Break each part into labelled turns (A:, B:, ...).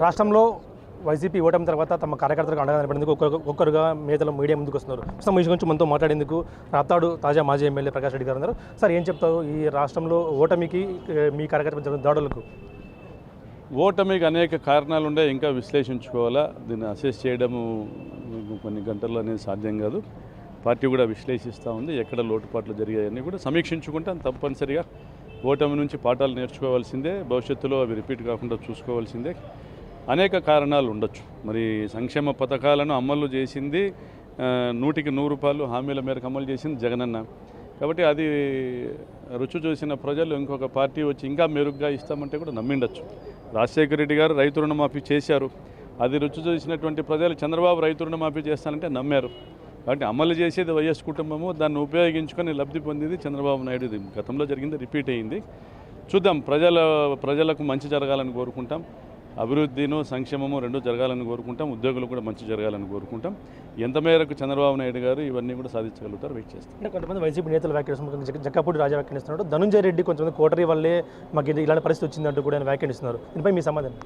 A: రాష్ట్రంలో వైసీపీ ఓటమి తర్వాత తమ కార్యకర్తలకు అండగా నిలబడేందుకు ఒక్కరుగా నేతలు మీడియా ముందుకు వస్తున్నారు. ప్రస్తుతం ఈ గురించి మనతో మాట్లాడేందుకు రాప్తాడు తాజా మాజీ ఎమ్మెల్యే ప్రకాష్ రెడ్డి గారు ఉన్నారు. సార్, ఏం చెప్తారు ఈ రాష్ట్రంలో ఓటమికి మీ కార్యకర్తలు జరిగిన దాడులకు?
B: ఓటమికి అనేక కారణాలు ఉండే, ఇంకా విశ్లేషించుకోవాలా. దీన్ని అసెస్ చేయడము కొన్ని గంటల్లో అనేది సాధ్యం కాదు. పార్టీ కూడా విశ్లేషిస్తూ ఉంది. ఎక్కడ లోటుపాట్లు జరిగాయని కూడా సమీక్షించుకుంటే తప్పనిసరిగా ఓటమి నుంచి పాఠాలు నేర్చుకోవాల్సిందే. భవిష్యత్తులో అవి రిపీట్ కాకుండా చూసుకోవాల్సిందే. అనేక కారణాలు ఉండొచ్చు. మరి సంక్షేమ పథకాలను అమలు చేసింది 100కి 100 హామీల మేరకు అమలు చేసింది జగనన్న. కాబట్టి అది రుచి చూసిన ప్రజలు ఇంకొక పార్టీ వచ్చి ఇంకా మెరుగ్గా ఇస్తామంటే కూడా నమ్మిండొచ్చు. రాజశేఖర రెడ్డి గారు రైతు రుణమాఫీ చేశారు. అది రుచి చూసినటువంటి ప్రజలు చంద్రబాబు రైతు రుణమాఫీ చేస్తానంటే నమ్మారు. కాబట్టి అమలు చేసేది వైఎస్ కుటుంబము, దాన్ని ఉపయోగించుకొని లబ్ధి పొందింది చంద్రబాబు నాయుడు. ఇది గతంలో జరిగింది, రిపీట్ అయ్యింది. చూద్దాం. ప్రజలకు మంచి జరగాలని కోరుకుంటాం. అభివృద్ధిను సంక్షేమము రెండు జరగాలని కోరుకుంటాం. ఉద్యోగులు కూడా మంచి జరగాలని కోరుకుంటాం. ఎంత మేరకు చంద్రబాబు నాయుడు గారు ఇవన్నీ కూడా సాధించగలుగుతారు వెయిట్ చేస్తాం.
A: అంటే కొంతమంది వైసీపీ నేతలు వ్యాఖ్యానిస్తున్నారు, జక్కాపూడి రాజా వ్యాఖ్యానిస్తున్నాడు, ధనుంజయ రెడ్డి కొంతమంది కోటరీ వల్లే మాకు ఇలాంటి పరిస్థితి వచ్చిందంటూ కూడా ఆయన వ్యాఖ్యానిస్తున్నారు. దీనిపై మీ సమాధానం?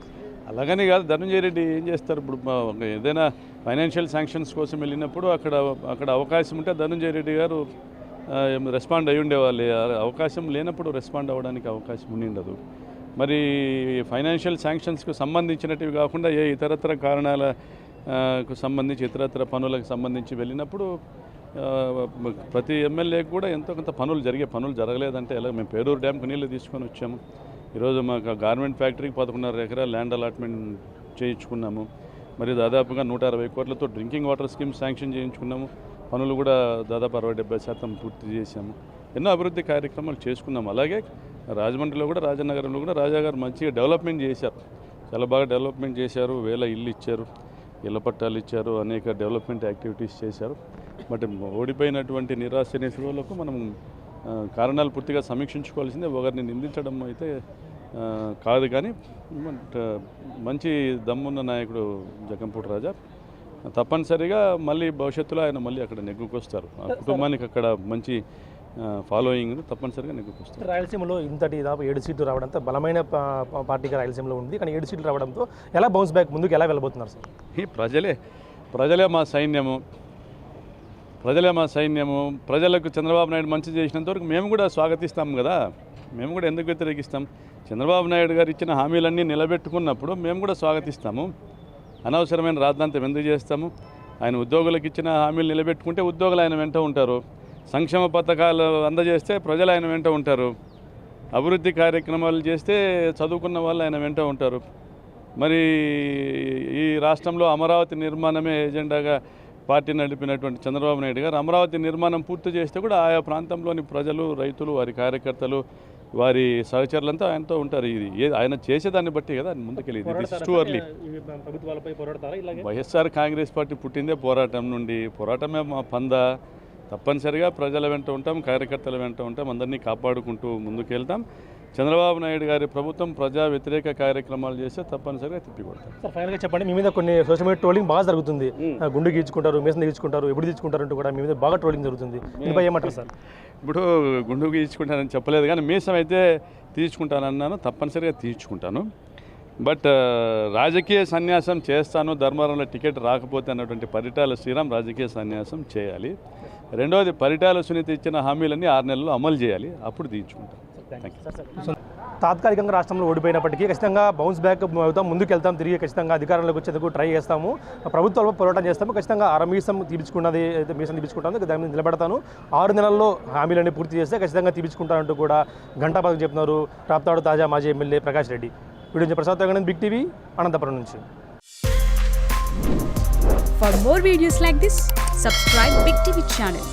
B: అలాగని కాదు, ధనంజయ రెడ్డి ఏం చేస్తారు? ఇప్పుడు ఏదైనా ఫైనాన్షియల్ శాంక్షన్స్ కోసం వెళ్ళినప్పుడు అక్కడ అవకాశం ఉంటే ధనంజయ రెడ్డి గారు రెస్పాండ్ అయ్యి ఉండేవాళ్ళు. అవకాశం లేనప్పుడు రెస్పాండ్ అవ్వడానికి అవకాశం ఉండదు. మరి ఫైనాన్షియల్ శాంక్షన్స్కు సంబంధించినటివి కాకుండా ఏ ఇతరత్ర కారణాలకు సంబంధించి ఇతరత్ర పనులకు సంబంధించి వెళ్ళినప్పుడు ప్రతి ఎమ్మెల్యేకి కూడా ఎంతో కొంత పనులు జరగలేదంటే ఎలా? మేము పేరూరు డ్యామ్కి నీళ్లు తీసుకొని వచ్చాము. ఈరోజు మాకు గార్మెంట్ ఫ్యాక్టరీకి 11.5 ఎకరాల ల్యాండ్ అలాట్మెంట్ చేయించుకున్నాము. మరి దాదాపుగా 160 కోట్లతో డ్రింకింగ్ వాటర్ స్కీమ్ శాంక్షన్ చేయించుకున్నాము. పనులు కూడా దాదాపు 60-70% పూర్తి చేశాము. ఎన్నో అభివృద్ధి కార్యక్రమాలు చేసుకున్నాము. అలాగే రాజమండ్రిలో కూడా, రాజనగరంలో కూడా రాజా గారు మంచిగా డెవలప్మెంట్ చేశారు. చాలా బాగా డెవలప్మెంట్ చేశారు. 1000 ఇల్లు ఇచ్చారు, ఇళ్ల పట్టాలు ఇచ్చారు, అనేక డెవలప్మెంట్ యాక్టివిటీస్ చేశారు. బట్ ఓడిపోయినటువంటి నిరాశ నిస్పృహలకు మనం కారణాలు పూర్తిగా సమీక్షించుకోవాల్సిందే. ఒకరిని నిందించడం అయితే కాదు. కానీ మంచి దమ్మున్న నాయకుడు జగన్పూడి రాజా తప్పనిసరిగా మళ్ళీ భవిష్యత్తులో ఆయన మళ్ళీ అక్కడ నెగ్గుకొస్తారు. ఆ కుటుంబానికి అక్కడ మంచి ఫాలోయింగ్ తప్పనిసరిగా నెగ్గుకొస్తారు.
A: రాయలసీమలో ఇంతటి దాదాపు 7 సీట్లు రావడంతో బలమైన పార్టీగా రాయలసీమలో ఉంది. కానీ 7 సీట్లు రావడంతో ఎలా బౌన్స్ బ్యాక్ ముందుకు ఎలా వెళ్ళబోతున్నారు సార్?
B: ఈ ప్రజలే మా సైన్యము. ప్రజలకు చంద్రబాబు నాయుడు మంచి చేసినంత వరకు మేము కూడా స్వాగతిస్తాం కదా. మేము కూడా ఎందుకు వ్యతిరేకిస్తాం? చంద్రబాబు నాయుడు గారు ఇచ్చిన హామీలన్నీ నిలబెట్టుకున్నప్పుడు మేము కూడా స్వాగతిస్తాము. అనవసరమైన రాద్ధాంతం ఎందుకు చేస్తాము? ఆయన ఉద్యోగులకు ఇచ్చిన హామీలు నిలబెట్టుకుంటే ఉద్యోగులు ఆయన వెంట ఉంటారు. సంక్షేమ పథకాలు అందజేస్తే ప్రజలు ఆయన వెంట ఉంటారు. అభివృద్ధి కార్యక్రమాలు చేస్తే చదువుకున్న వాళ్ళు ఆయన వెంట ఉంటారు. మరి ఈ రాష్ట్రంలో అమరావతి నిర్మాణమే ఎజెండాగా పార్టీ నడిపినటువంటి చంద్రబాబు నాయుడు గారు అమరావతి నిర్మాణం పూర్తి చేస్తే కూడా ఆయా ప్రాంతంలోని ప్రజలు, రైతులు, వారి కార్యకర్తలు, వారి సహచరులంతా ఆయనతో ఉంటారు. ఇది ఆయన చేసేదాన్ని బట్టి కదా ముందుకెళ్ళేది. Too early. YSR Congress party పుట్టిందే పోరాటం నుండి. పోరాటమే మా పంద. తప్పనిసరిగా ప్రజల వెంట ఉంటాం, కార్యకర్తల వెంట ఉంటాం, అందరినీ కాపాడుకుంటూ ముందుకెళ్తాం. చంద్రబాబు నాయుడు గారి ప్రభుత్వం ప్రజా వ్యతిరేక కార్యక్రమాలు చేస్తే తప్పనిసరిగా తిప్పికొడతాం.
A: సార్, ఫైనల్గా చెప్పండి, మీ మీద కొన్ని సోషల్ మీడియా ట్రోలింగ్ బాగా జరుగుతుంది. గుండు గీచుకుంటారు, మీసం గీచుకుంటారు, ఎప్పుడు తీసుకుంటారంటూ కూడా మీ మీద బాగా ట్రోలింగ్ జరుగుతుంది. దీనిపై ఏమంటారు సార్?
B: ఇప్పుడు గుండు గీచుకుంటానని చెప్పలేదు, కానీ మీసం అయితే తీర్చుకుంటానన్నాను. తప్పనిసరిగా తీర్చుకుంటాను. బట్ రాజకీయ సన్యాసం చేస్తాను, ధర్మవరంలో టికెట్ రాకపోతే అన్నటువంటి పరిటాల శ్రీరామ్ రాజకీయ సన్యాసం చేయాలి. రెండవది, పరిటాల సునీత ఇచ్చిన హామీలన్నీ 6 నెలల్లో అమలు చేయాలి. అప్పుడు తీర్చుకుంటాం.
A: తాత్కాలికంగా రాష్ట్రంలో ఓడిపోయినప్పటికీ ఖచ్చితంగా బౌన్స్ బ్యాక్ అవుతాం, ముందుకు వెళ్తాం, తిరిగి ఖచ్చితంగా అధికారంలోకి వచ్చేందుకు ట్రై చేస్తాము, ప్రభుత్వంలో పోరాటం చేస్తాము. ఖచ్చితంగా మీసం తీపించుకుంటాను, దాని మీద నిలబడతాను. 6 నెలల్లో హామీలన్నీ పూర్తి చేస్తే ఖచ్చితంగా తీపించుకుంటానంటూ కూడా ఘంటాపథకం చెప్తున్నారు రాప్తాడు తాజా మాజీ ఎమ్మెల్యే ప్రకాష్ రెడ్డి. వీడియో ప్రసాద్ తగ్గ బిగ్ టీవీ అనంతపురం నుంచి.
C: For more videos like this, subscribe Big TV channel.